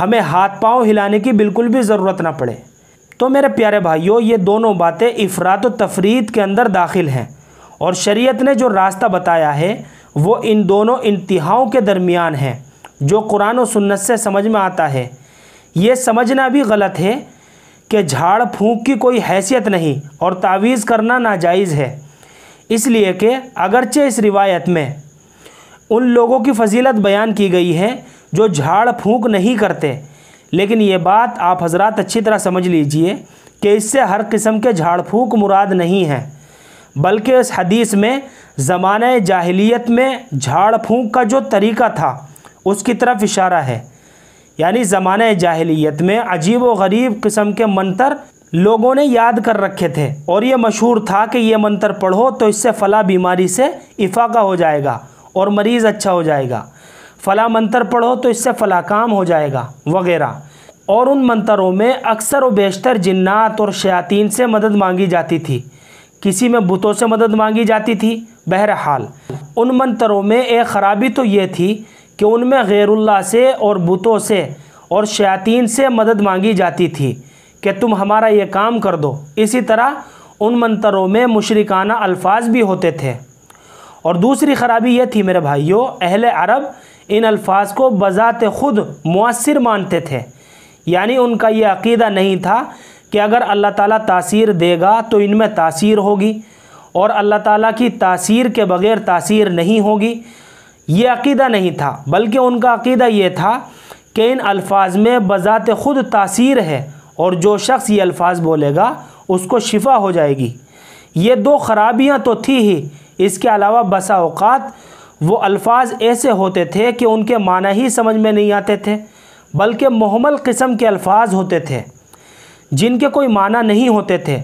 ہمیں ہاتھ پاؤں ہلانے کی بالکل بھی ضرورت نہ پڑے۔ تو میرے پیارے بھائیوں، یہ دونوں باتیں افراط و تفریط کے اندر داخل ہیں، اور شریعت نے جو راستہ بتایا ہے وہ ان دونوں انتہاؤں کے درمیان ہے جو قرآن و سنت سے سمجھ میں آتا ہے۔ یہ سمجھنا بھی غلط ہے کہ جھاڑ پھونک کی کوئی حیثیت نہیں اور تعویذ کرنا ناجائز ہے، اس لیے کہ اگرچہ اس روایت میں ان لوگوں کی فضیلت بیان کی گئی ہے جو جھاڑ پھونک نہیں کرتے، لیکن یہ بات آپ حضرات اچھی طرح سمجھ لیجئے کہ اس سے ہر قسم کے جھاڑ پھونک مراد نہیں ہے، بلکہ اس حدیث میں زمانہ جاہلیت میں جھاڑ پھونک کا جو طریقہ تھا اس کی طرف اشارہ ہے۔ یعنی زمانہ جاہلیت میں عجیب و غریب قسم کے منتر لوگوں نے یاد کر رکھے تھے، اور یہ مشہور تھا کہ یہ منتر پڑھو تو اس سے فلاں بیماری سے افاقہ ہو جائے گا اور مریض اچھا ہو جائے گا، فلاں منتر پڑھو تو اس سے فلاں کام ہو جائے گا وغیرہ۔ اور ان منتروں میں اکثر و بیشتر جنات اور شیاطین سے مدد مانگی جاتی تھی، کسی میں بتوں سے مدد مانگی جاتی تھی۔ بہرحال ان منتروں میں ایک خرابی تو یہ تھی کہ ان میں غیر اللہ سے اور بتوں سے اور شیاطین سے مدد مانگی جاتی تھی کہ تم ہمارا یہ کام کر دو۔ اسی طرح ان منتروں میں مشرکانہ الفاظ بھی ہوتے تھے۔ اور دوسری خرابی یہ تھی میرے بھائیوں، اہل عرب ان الفاظ کو بذات خود مؤثر مانتے تھے، یعنی ان کا یہ عقیدہ نہیں تھا کہ اگر اللہ تعالیٰ تاثیر دے گا تو ان میں تاثیر ہوگی، اور اللہ تعالیٰ کی تاثیر کے بغیر تاثیر نہیں ہوگی۔ یہ عقیدہ نہیں تھا، بلکہ ان کا عقیدہ یہ تھا کہ ان الفاظ میں بذات خود تاثیر ہے، اور جو شخص یہ الفاظ بولے گا اس کو شفا ہو جائے گی۔ یہ دو خرابیاں تو تھی ہی، اس کے علاوہ بسا اوقات وہ الفاظ ایسے ہوتے تھے کہ ان کے معنی ہی سمجھ میں نہیں آتے تھے، بلکہ محمل قسم کے الفاظ ہوتے تھے جن کے کوئی معنی نہیں ہوتے تھے۔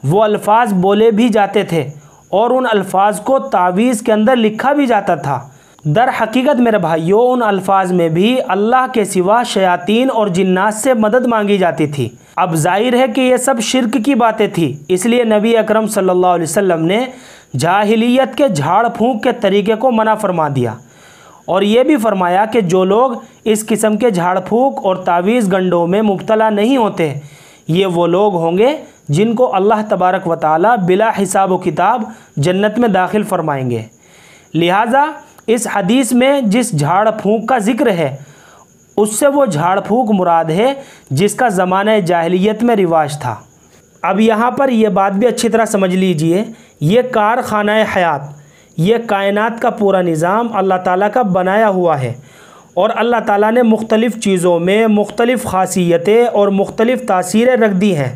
وہ الفاظ بولے بھی جاتے تھے اور ان الفاظ کو تعویذ کے اندر لکھا بھی جاتا تھا۔ در حقیقت میرے بھائیوں، ان الفاظ میں بھی اللہ کے سوا شیاطین اور جنات سے مدد مانگی جاتی تھی۔ اب ظاہر ہے کہ یہ سب شرک کی باتیں تھی، اس لیے نبی اکرم صلی اللہ علیہ وسلم نے جاہلیت کے جھاڑ پھونک کے طریقے کو منع فرما دیا، اور یہ بھی فرمایا کہ جو لوگ اس قسم کے جھاڑ پھونک اور تعویذ گنڈوں میں مبتلا نہیں ہوتے، یہ وہ لوگ ہوں گے جن کو اللہ تبارک و تعالی بلا حساب و کتاب جنت میں داخل فرمائیں گے۔ لہٰذا اس حدیث میں جس جھاڑ پھونک کا ذکر ہے اس سے وہ جھاڑ پھونک مراد ہے جس کا زمانہ جاہلیت میں رواج تھا۔ اب یہاں پر یہ بات بھی اچھی طرح سمجھ لیجئے، یہ کارخانہ حیات، یہ کائنات کا پورا نظام اللہ تعالیٰ کا بنایا ہوا ہے، اور اللہ تعالیٰ نے مختلف چیزوں میں مختلف خاصیتیں اور مختلف تاثیریں رکھ دی ہیں۔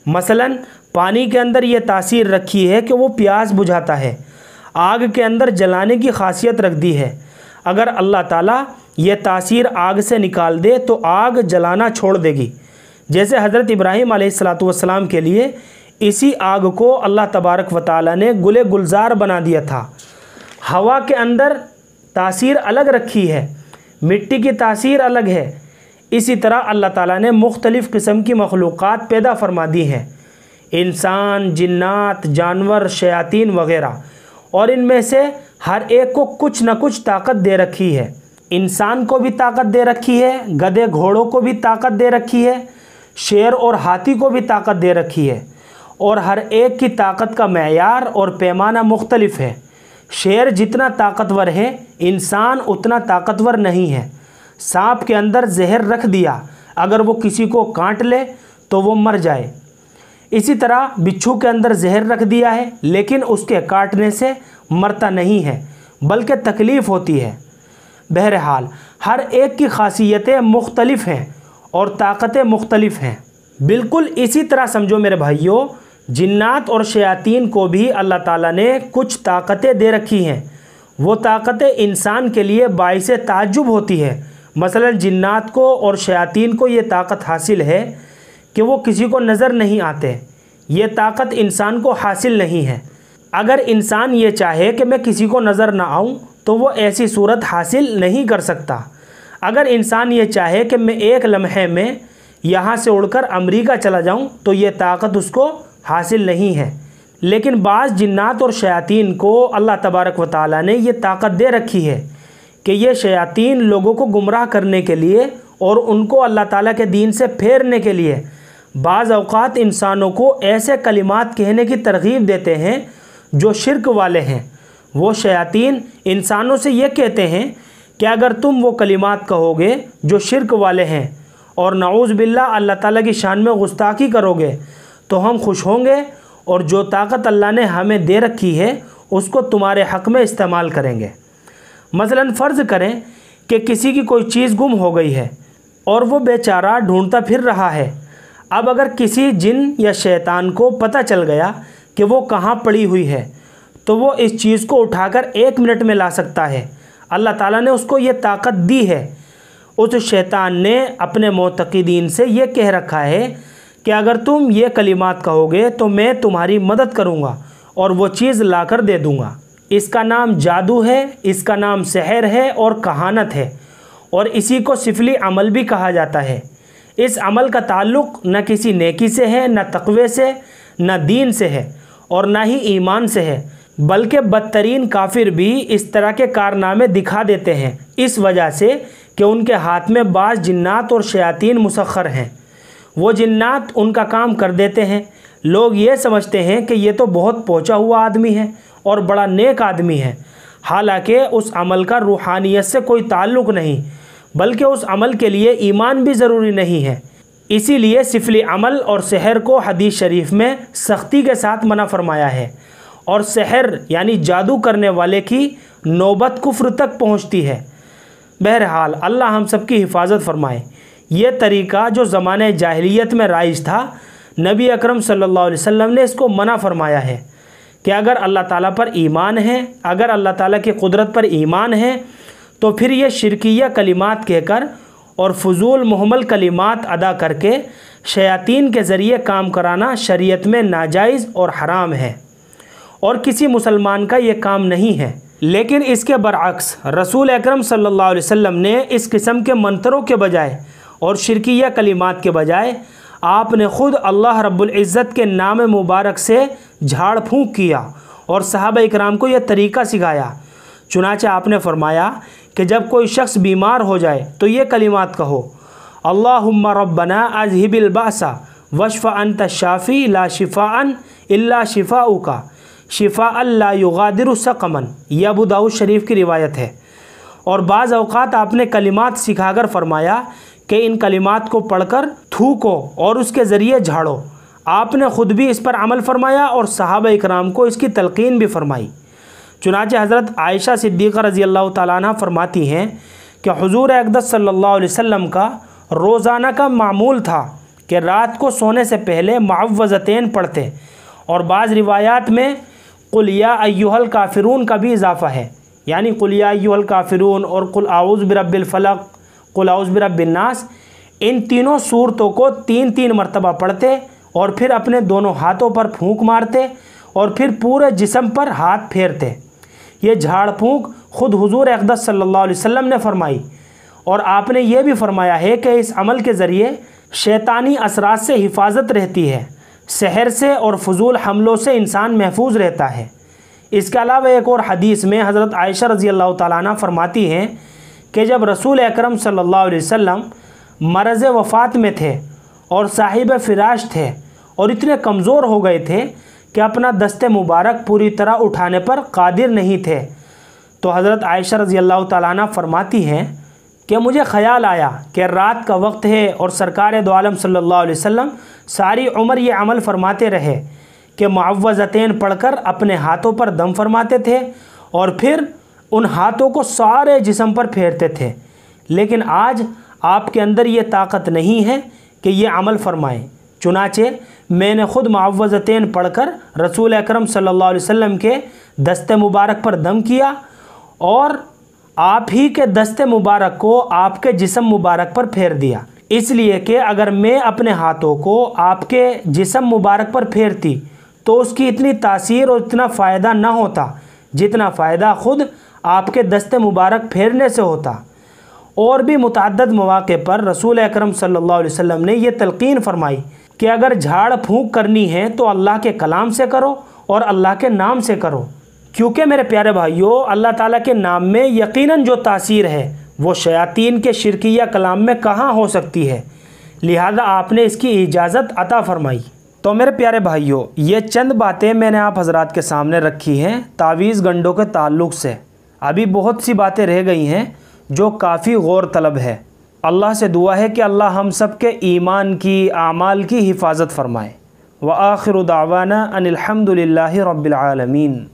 مثلا پانی کے اندر یہ تاثیر رکھی ہے کہ وہ پیاس بجھاتا ہے، آگ کے اندر جلانے کی خاصیت رکھ دی ہے۔ اگر اللہ تعالیٰ یہ تاثیر آگ سے نکال دے تو آگ جلانا چھوڑ دے گی، جیسے حضرت ابراہیم علیہ السلام کے لیے اسی آگ کو اللہ تبارک و تعالیٰ نے گل گلزار بنا دیا تھا۔ ہوا کے اندر تاثیر الگ رکھی ہے، مٹی کی تاثیر الگ ہے۔ اسی طرح اللہ تعالیٰ نے مختلف قسم کی مخلوقات پیدا فرما دی ہیں، انسان، جنات، جانور، شیاطین وغیرہ، اور ان میں سے ہر ایک کو کچھ نہ کچھ طاقت دے رکھی ہے۔ انسان کو بھی طاقت دے رکھی ہے، گدھے گھوڑوں کو بھی طاقت دے رکھی ہے، شیر اور ہاتھی کو بھی طاقت دے رکھی ہے، اور ہر ایک کی طاقت کا معیار اور پیمانہ مختلف ہے۔ شیر جتنا طاقتور ہے انسان اتنا طاقتور نہیں ہے۔ سانپ کے اندر زہر رکھ دیا، اگر وہ کسی کو کاٹ لے تو وہ مر جائے۔ اسی طرح بچھو کے اندر زہر رکھ دیا ہے، لیکن اس کے کاٹنے سے مرتا نہیں ہے بلکہ تکلیف ہوتی ہے۔ بہرحال ہر ایک کی خاصیتیں مختلف ہیں اور طاقتیں مختلف ہیں۔ بالکل اسی طرح سمجھو میرے بھائیوں، جنات اور شیاطین کو بھی اللہ تعالیٰ نے کچھ طاقتیں دے رکھی ہیں۔ وہ طاقتیں انسان کے لیے باعث تعجب ہوتی ہے۔ مثلا جنات کو اور شیاطین کو یہ طاقت حاصل ہے کہ وہ کسی کو نظر نہیں آتے، یہ طاقت انسان کو حاصل نہیں ہے۔ اگر انسان یہ چاہے کہ میں کسی کو نظر نہ آؤں تو وہ ایسی صورت حاصل نہیں کر سکتا۔ اگر انسان یہ چاہے کہ میں ایک لمحے میں یہاں سے اڑ کر امریکہ چلا جاؤں تو یہ طاقت اس کو حاصل نہیں ہے۔ لیکن بعض جنات اور شیاطین کو اللہ تبارک و تعالیٰ نے یہ طاقت دے رکھی ہے کہ یہ شیاطین لوگوں کو گمراہ کرنے کے لیے اور ان کو اللہ تعالیٰ کے دین سے پھیرنے کے لیے بعض اوقات انسانوں کو ایسے کلمات کہنے کی ترغیب دیتے ہیں جو شرک والے ہیں۔ وہ شیاطین انسانوں سے یہ کہتے ہیں کہ اگر تم وہ کلمات کہو گے جو شرک والے ہیں اور نعوذ باللہ اللہ تعالیٰ کی شان میں گستاخی کرو گے تو ہم خوش ہوں گے اور جو طاقت اللہ نے ہمیں دے رکھی ہے اس کو تمہارے حق میں استعمال کریں گے۔ مثلاً فرض کریں کہ کسی کی کوئی چیز گم ہو گئی ہے اور وہ بیچارہ ڈھونڈتا پھر رہا ہے۔ اب اگر کسی جن یا شیطان کو پتہ چل گیا کہ وہ کہاں پڑی ہوئی ہے تو وہ اس چیز کو اٹھا کر 1 منٹ میں لا سکتا ہے۔ اللہ تعالیٰ نے اس کو یہ طاقت دی ہے۔ اس شیطان نے اپنے معتقدین سے یہ کہہ رکھا ہے کہ اگر تم یہ کلمات کہو گے تو میں تمہاری مدد کروں گا اور وہ چیز لا کر دے دوں گا۔ اس کا نام جادو ہے، اس کا نام سحر ہے اور کہانت ہے، اور اسی کو سفلی عمل بھی کہا جاتا ہے۔ اس عمل کا تعلق نہ کسی نیکی سے ہے، نہ تقوی سے، نہ دین سے ہے اور نہ ہی ایمان سے ہے، بلکہ بدترین کافر بھی اس طرح کے کارنامے دکھا دیتے ہیں اس وجہ سے کہ ان کے ہاتھ میں بعض جنات اور شیاطین مسخر ہیں۔ وہ جنات ان کا کام کر دیتے ہیں۔ لوگ یہ سمجھتے ہیں کہ یہ تو بہت پہنچا ہوا آدمی ہے اور بڑا نیک آدمی ہے، حالانکہ اس عمل کا روحانیت سے کوئی تعلق نہیں، بلکہ اس عمل کے لیے ایمان بھی ضروری نہیں ہے۔ اسی لیے سفلی عمل اور سحر کو حدیث شریف میں سختی کے ساتھ منع فرمایا ہے، اور سحر یعنی جادو کرنے والے کی نوبت کفر تک پہنچتی ہے۔ بہرحال اللہ ہم سب کی حفاظت فرمائے۔ یہ طریقہ جو زمانے جاہلیت میں رائج تھا، نبی اکرم صلی اللہ علیہ وسلم نے اس کو منع فرمایا ہے کہ اگر اللہ تعالیٰ پر ایمان ہے، اگر اللہ تعالیٰ کی قدرت پر ایمان ہے تو پھر یہ شرکیہ کلمات کہہ کر اور فضول محمل کلمات ادا کر کے شیاطین کے ذریعے کام کرانا شریعت میں ناجائز اور حرام ہے، اور کسی مسلمان کا یہ کام نہیں ہے۔ لیکن اس کے برعکس رسول اکرم صلی اللہ علیہ وسلم نے اس قسم کے منتروں کے بجائے اور شرکیہ کلمات کے بجائے آپ نے خود اللہ رب العزت کے نام مبارک سے جھاڑ پھونک کیا اور صحابہ اکرام کو یہ طریقہ سکھایا۔ چنانچہ آپ نے فرمایا کہ جب کوئی شخص بیمار ہو جائے تو یہ کلمات کہو: اللہم ربنا اذہب البأس واشف انت الشافی لا شفاء الا شفاؤک شفاء لا یغادر سقما۔ یہ ابو داؤد شریف کی روایت ہے۔ اور بعض اوقات آپ نے کلمات سکھا کر فرمایا کہ ان کلمات کو پڑھ کر تھوکو اور اس کے ذریعے جھاڑو۔ آپ نے خود بھی اس پر عمل فرمایا اور صحابہ اکرام کو اس کی تلقین بھی فرمائی۔ چنانچہ حضرت عائشہ صدیقہ رضی اللہ تعالیٰ عنہ فرماتی ہیں کہ حضور اقدس صلی اللہ علیہ وسلم کا روزانہ کا معمول تھا کہ رات کو سونے سے پہلے معوذتین پڑھتے، اور بعض روایات میں قل یا ایھا الکافرون کا بھی اضافہ ہے، یعنی قل یا ایھا الکافرون اور قل اعوذ برب الفلق، قل اعوذ برب الناس، ان تینوں صورتوں کو 3 مرتبہ پڑھتے اور پھر اپنے دونوں ہاتھوں پر پھونک مارتے اور پھر پورے جسم پر ہاتھ پھیرتے۔ یہ جھاڑ پھونک خود حضور اقدس صلی اللہ علیہ وسلم نے فرمائی، اور آپ نے یہ بھی فرمایا ہے کہ اس عمل کے ذریعے شیطانی اثرات سے حفاظت رہتی ہے، سحر سے اور فضول حملوں سے انسان محفوظ رہتا ہے۔ اس کے علاوہ ایک اور حدیث میں حضرت عائشہ رضی اللہ تعالیٰ عنہ فرماتی ہیں کہ جب رسول اکرم صلی اللہ علیہ وسلم مرض وفات میں تھے اور صاحب فراش تھے اور اتنے کمزور ہو گئے تھے کہ اپنا دست مبارک پوری طرح اٹھانے پر قادر نہیں تھے، تو حضرت عائشہ رضی اللہ تعالیٰ عنہ فرماتی ہیں کہ مجھے خیال آیا کہ رات کا وقت ہے اور سرکار دو عالم صلی اللہ علیہ وسلم ساری عمر یہ عمل فرماتے رہے کہ معوذتین پڑھ کر اپنے ہاتھوں پر دم فرماتے تھے اور پھر ان ہاتھوں کو سارے جسم پر پھیرتے تھے، لیکن آج آپ کے اندر یہ طاقت نہیں ہے کہ یہ عمل فرمائیں۔ چنانچہ میں نے خود معوذتین پڑھ کر رسول اکرم صلی اللہ علیہ وسلم کے دست مبارک پر دم کیا اور آپ ہی کے دست مبارک کو آپ کے جسم مبارک پر پھیر دیا، اس لیے کہ اگر میں اپنے ہاتھوں کو آپ کے جسم مبارک پر پھیرتی تو اس کی اتنی تاثیر اور اتنا فائدہ نہ ہوتا جتنا فائدہ خود آپ کے دست مبارک پھیرنے سے ہوتا۔ اور بھی متعدد مواقع پر رسول اکرم صلی اللہ علیہ وسلم نے یہ تلقین فرمائی کہ اگر جھاڑ پھونک کرنی ہے تو اللہ کے کلام سے کرو اور اللہ کے نام سے کرو، کیونکہ میرے پیارے بھائیوں اللہ تعالیٰ کے نام میں یقیناً جو تاثیر ہے وہ شیاطین کے شرکیہ کلام میں کہاں ہو سکتی ہے، لہذا آپ نے اس کی اجازت عطا فرمائی۔ تو میرے پیارے بھائیوں، یہ چند باتیں میں نے آپ حضرات کے سامنے رکھی ہیں تعویذ گنڈوں کے تعلق سے۔ ابھی بہت سی باتیں رہ گئی ہیں جو کافی غور طلب ہے۔ اللہ سے دعا ہے کہ اللہ ہم سب کے ایمان کی، اعمال کی حفاظت فرمائے۔ وآخر دعوانا ان الحمد للہ رب العالمین۔